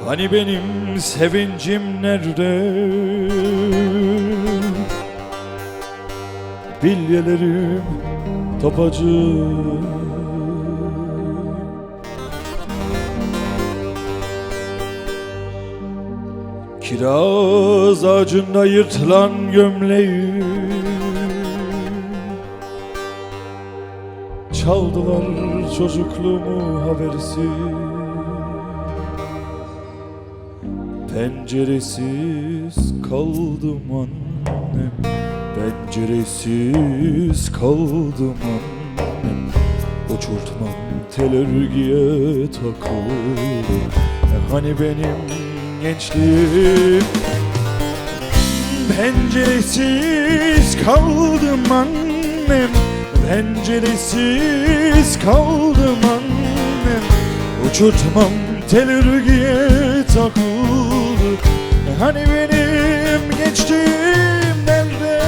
Hani benim sevincim nerede? Bilyelerim topacı. Kiraz ağacında yırtılan gömleği çaldılar çocukluğumu habersiz. Penceresiz kaldım annem, penceresiz kaldım annem. Uçurtmam tel örgüye takıldı. Hani benim gençliğim. Penceresiz kaldım annem, penceresiz kaldım annem. Uçurtmam tel örgüye takıldı. Hani benim gençliğim nerede?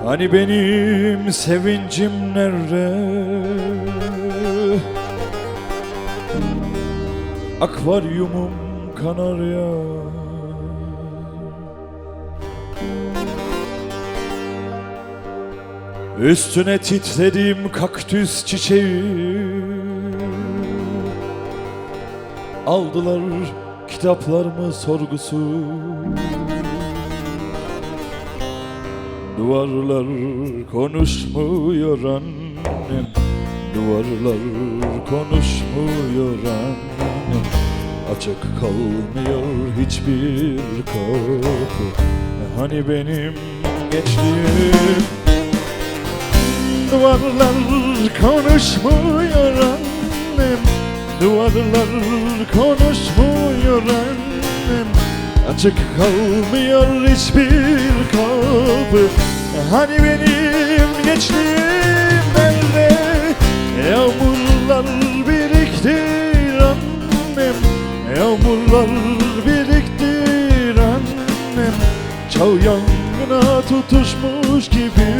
Hani benim sevincim nerede? Akvaryumum kanarya. Üstüne titrediğim kaktüs çiçeği aldılar kitaplarımı sorgusu. Duvarlar konuşmuyor annem, duvarlar konuşmuyor annem. Açık kalmıyor hiçbir kapı. Hani benim gençliğim. Duvarlar konuşmuyor annem, duvarlar konuşmuyor annem. Açık kalmıyor hiçbir kapı. Hani benim gençliğim nerede? Yağmurlar biriktir annem, yağmurlar biriktir annem. Çav yangına tutuşmuş gibi